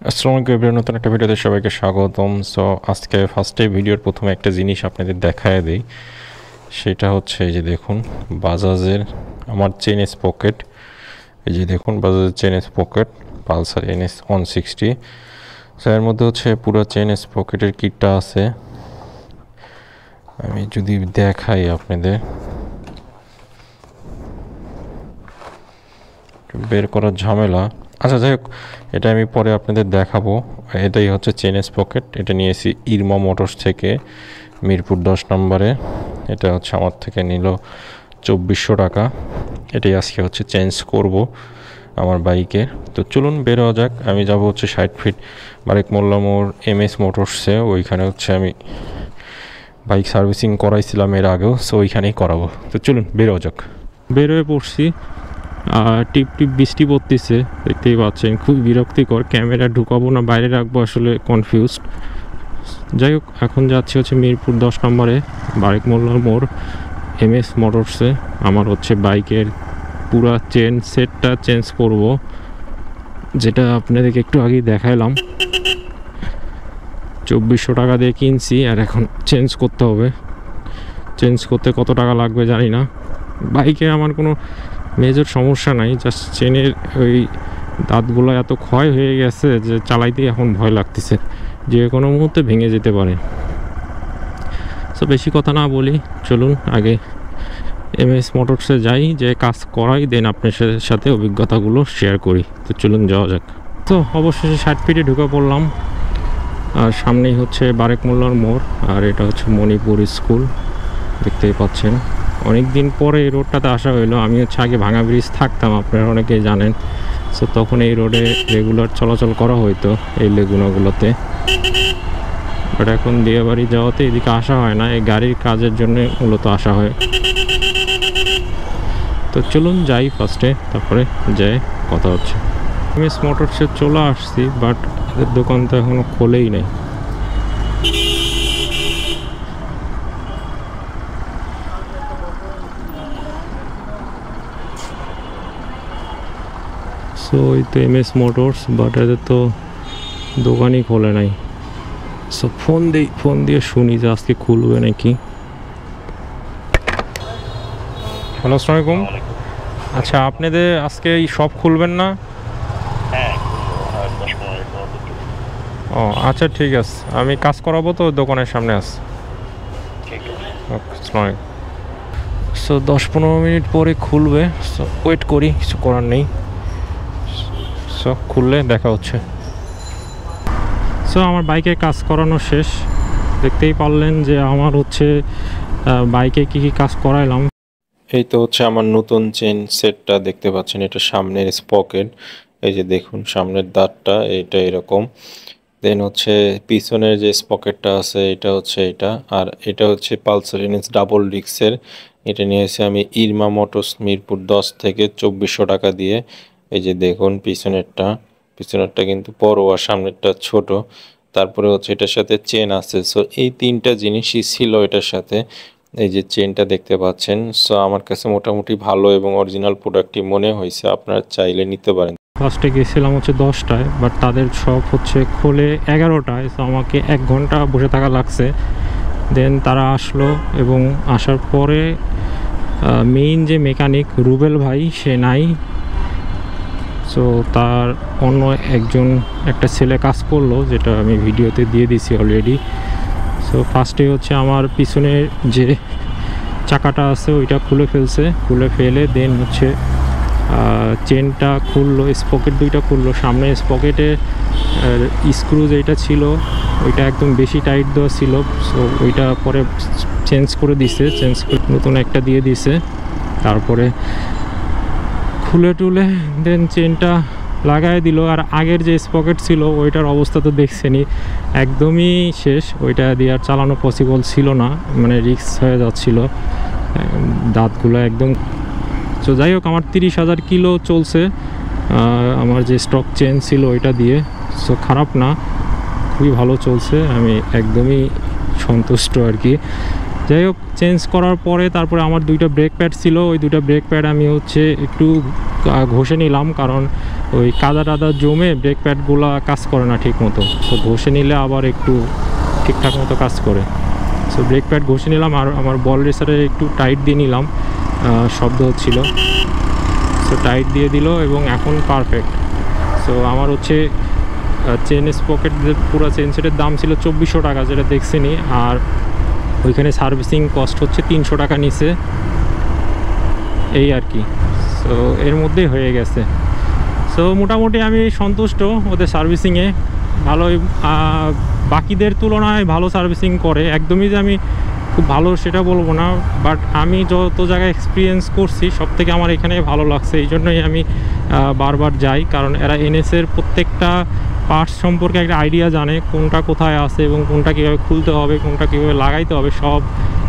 আসসালামু আলাইকুম এভরিওয়ান, নতুন একটা ভিডিওতে সবাইকে স্বাগতম। সো আজকে ফার্স্টে ভিডিওর প্রথমে একটা জিনিস আপনাদের দেখায় দিই। সেটা হচ্ছে এই যে দেখুন বাজাজের আমার চেন পকেট। এই যে দেখুন বাজাজের chain pocket Pulsar NS 160। So এর মধ্যে হচ্ছে পুরো চেন পকেটের কিটটা আছে। আমি যদি দেখাই আপনাদের, বের করার ঝামেলা। আচ্ছা যাই হোক, এটা আমি পরে আপনাদের দেখাবো। এটাই হচ্ছে চেনএস পকেট। এটা নিয়েছি ইরমা মোটরস থেকে, মিরপুর 10 নম্বরে। এটা হচ্ছে আমার থেকে নিল 2400 টাকা। এটাই আজকে হচ্ছে চেঞ্জ করব আমার বাইকে। তো চলুন বের হওয়া যাক। আমি যাব হচ্ছে 60 ফিট বারেক মোল্লা মোড় MS মোটরসে। ওইখানে হচ্ছে আমি বাইক সার্ভিসিং করাইছিলাম এর আগেও, সো ওইখানেই করাবো। তো চলুন বের হওয়া যাক। বের হয়ে পড়ছি। টিপ টিপ বৃষ্টি পড়তেছে, দেখতেই পাচ্ছেন। খুব বিরক্তিকর। ক্যামেরা ঢুকাবো না বাইরে রাখবো, আসলে কনফিউজড। যাই হোক, এখন যাচ্ছি হচ্ছে মিরপুর 10 নম্বরে বারেক মোল্লার মোড় MS মোটরসে। আমার হচ্ছে বাইকের পুরা চেন সেটটা চেঞ্জ করব, যেটা আপনাদেরকে একটু আগেই দেখাইলাম। 2400 টাকা দিয়ে কিনছি, আর এখন চেঞ্জ করতে হবে। চেঞ্জ করতে কত টাকা লাগবে জানি না। বাইকে আমার কোনো মেজর সমস্যা নাই, জাস্ট চেনের ওই দাঁতগুলো এত ক্ষয় হয়ে গেছে যে চালাইতেই এখন ভয় লাগতেছে, যে কোনো মুহূর্তে ভেঙে যেতে পারে। সো বেশি কথা না বলি, চলুন আগে MS মোটরসে যাই, যে কাজ করাই, দেন আপনার সাথে অভিজ্ঞতাগুলো শেয়ার করি। তো চলুন যাওয়া যাক। তো অবশেষে 60 ফিটে ঢুকে পড়লাম। আর সামনেই হচ্ছে বারেক মোল্লার মোড়, আর এটা হচ্ছে মণিপুর স্কুল, দেখতেই পাচ্ছেন। অনেক দিন পরে এই রোডটাতে আসা হইলো। আমি হচ্ছে আগে ভাঙা ব্রিজ থাকতাম, আপনারা অনেকেই জানেন। সো তখন এই রোডে রেগুলার চলাচল করা হইতো এই লেগুনাগুলোতে। বাট এখন বিয়ে বাড়ি যাওয়াতে এদিকে আসা হয় না, এই গাড়ির কাজের জন্য মূলত আসা হয়। তো চলুন যাই ফার্স্টে, তারপরে যাই কথা হচ্ছে। MS মোটরসে চলে আসছি, বাট এদের দোকান তো এখনও খোলেই নেই। সো এই তো MS মোটরস, বাট এদের তো দোকানই খোলে নাই। সো ফোন দিয়ে শুনি যে আজকে খুলবে নাকি। হ্যালো, আসসালামু আলাইকুম। আচ্ছা, আপনাদের আজকে এই শপ খুলবেন না? ও আচ্ছা, ঠিক আছে। আমি কাজ করাবো তো দোকানের সামনে আস। ওকে, আসসালামু আলাইকুম। সো 10-15 মিনিট পরে খুলবে, সো ওয়েট করি, কিছু করার নেই। সো খুললে দেখা হচ্ছে। সো আমার বাইকে কাজ করানো শেষ। দেখতেই পারলেন যে আমার হচ্ছে বাইকে কী কী কাজ করাইলাম। এই তো হচ্ছে আমার নতুন চেন সেটটা, দেখতে পাচ্ছেন। এটা সামনের স্পকেট, এই যে দেখুন সামনের দাঁতটা এটা এরকম। দেন হচ্ছে পিছনের যে স্পকেটটা আছে এটা হচ্ছে এটা, আর এটা হচ্ছে পালসার NS ডাবল ডিক্সের। এটা নিয়েছি আমি ইরমা মোটরস মিরপুর 10 থেকে 2400 টাকা দিয়ে। এই যে দেখুন পিছনেরটা কিন্তু বড় আর সামনেরটা ছোট। তারপরে হচ্ছে এটার সাথে চেন আছে। সো এই তিনটা জিনিসই ছিল এটার সাথে। এই যে চেনটা দেখতে পাচ্ছেন। সো আমার কাছে মোটামুটি ভালো এবং অরিজিনাল প্রোডাক্টই মনে হয়েছে, আপনারা চাইলে নিতে পারেন। ফার্স্টে গেছিলাম হচ্ছে 10টায়, বাট তাদের সব হচ্ছে খোলে 11টায়। সো আমাকে 1 ঘন্টা বসে থাকা লাগছে। দেন তারা আসলো, এবং আসার পরে মেইন যে মেকানিক রুবেল ভাই সে নাই। সো তার অন্য একটা ছেলে কাজ করলো, যেটা আমি ভিডিওতে দিয়ে দিছি অলরেডি। সো ফার্স্টে হচ্ছে আমার পিছনের যে চাকাটা আছে ওইটা খুলে ফেলে দেন হচ্ছে চেনটা খুললো, স্পকেট দুইটা খুললো। সামনে স্পকেটে স্ক্রু যেটা ছিল ওইটা একদম বেশি টাইট দেওয়া ছিল। সো ওইটা পরে চেঞ্জ করে নতুন একটা দিয়ে দিছে। তারপরে খুলে টুলে দেন চেনটা লাগাই দিল। আর আগের যে স্পকেট ছিল ওইটার অবস্থা তো দেখছেনই, একদমই শেষ। ওইটা দিয়ে আর চালানো পসিবল ছিল না, মানে রিস্ক হয়ে যাচ্ছিল, দাঁতগুলো একদম। তো যাই হোক, আমার 30,000 কিলো চলছে আমার যে স্টক চেন ছিল ওইটা দিয়ে। সো খারাপ না, খুবই ভালো চলছে, আমি একদমই সন্তুষ্ট আর কি। যাই হোক, চেঞ্জ করার পরে তারপরে আমার 2টা ব্রেক প্যাড ছিল, ওই 2টা ব্রেক প্যাড আমি হচ্ছে একটু ঘষে নিলাম, কারণ ওই কাদা টাদা জমে ব্রেক প্যাডগুলো কাজ করে না ঠিক মতো। তো ঘষে নিলে আবার একটু ঠিকঠাক মতো কাজ করে। সো ব্রেক প্যাড ঘষে নিলাম আর আমার বল রেসারে একটু টাইট দিয়ে নিলাম, শব্দ হচ্ছিল। সো টাইট দিয়ে দিল এবং এখন পারফেক্ট। সো আমার হচ্ছে চেন স্পকেট পুরো চেন সেটের দাম ছিল 2400 টাকা, যেটা দেখছিনি। আর ওইখানে সার্ভিসিং কস্ট হচ্ছে 300 টাকা নিচে, এই আর কি। সো এর মধ্যেই হয়ে গেছে। সো মোটামুটি আমি সন্তুষ্ট ওদের সার্ভিসিংয়ে, ভালোই বাকিদের তুলনায় ভালো সার্ভিসিং করে। একদমই যে আমি খুব ভালো সেটা বলবো না, বাট আমি যত জায়গায় এক্সপিরিয়েন্স করছি সব থেকে আমার এখানে ভালো লাগছে। এই জন্যই আমি বারবার যাই, কারণ এরা এনএসের প্রত্যেকটা পার্টস সম্পর্কে একটা আইডিয়া জানে, কোনটা কোথায় আছে এবং কোনটা কীভাবে খুলতে হবে, কোনটা কীভাবে লাগাইতে হবে, সব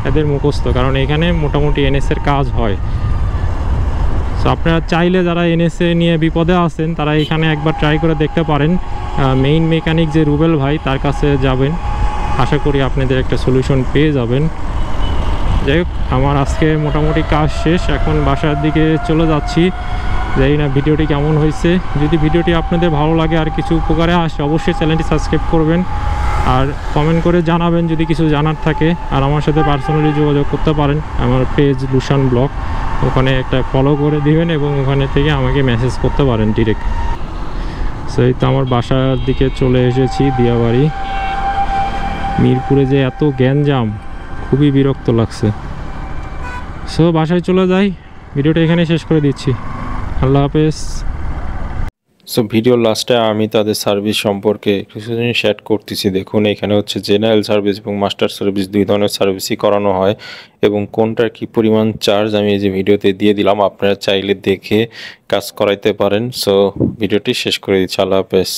এদের মুখস্থ। কারণ এখানে মোটামুটি এনএসের কাজ হয়। সো আপনারা চাইলে যারা এনএসএ নিয়ে বিপদে আছেন তারা এখানে একবার ট্রাই করে দেখতে পারেন। মেইন মেকানিক যে রুবেল ভাই, তার কাছে যাবেন, আশা করি আপনাদের একটা সলিউশন পেয়ে যাবেন। যাই হোক, আমার আজকে মোটামুটি কাজ শেষ, এখন বাসার দিকে চলে যাচ্ছি। জানি না ভিডিওটি কেমন হয়েছে। যদি ভিডিওটি আপনাদের ভালো লাগে আর কিছু উপকারে আসে, অবশ্যই চ্যানেলটি সাবস্ক্রাইব করবেন আর কমেন্ট করে জানাবেন যদি কিছু জানার থাকে। আর আমার সাথে পার্সোনালি যোগাযোগ করতে পারেন, আমার পেজ লুশান ব্লগ, ওখানে একটা ফলো করে দিবেন এবং ওখানে থেকে আমাকে মেসেজ করতে পারেন ডিরেক্ট। সো এই তো আমার বাসার দিকে চলে এসেছি, দিয়াবাড়ি। মিরপুরে যে এত গ্যাঞ্জাম, খুবই বিরক্ত লাগছে। সো বাসায় চলে যাই, ভিডিওটা এখানে শেষ করে দিচ্ছি। আল্লাহ হাফেজ। সো ভিডিও লাস্টে আমি তাদের সার্ভিস সম্পর্কে কিছু জিনিস অ্যাড করতেছি। দেখুন, এখানে হচ্ছে জেনারেল সার্ভিস এবং মাস্টার সার্ভিস দুই ধরনের সার্ভিসই করানো হয় এবং কোনটার কি পরিমাণ চার্জ আমি এই যে ভিডিওতে দিয়ে দিলাম, আপনারা চাইলে দেখে কাজ করাইতে পারেন। সো ভিডিওটি শেষ করে দিচ্ছি। আল্লাহ হাফেজ।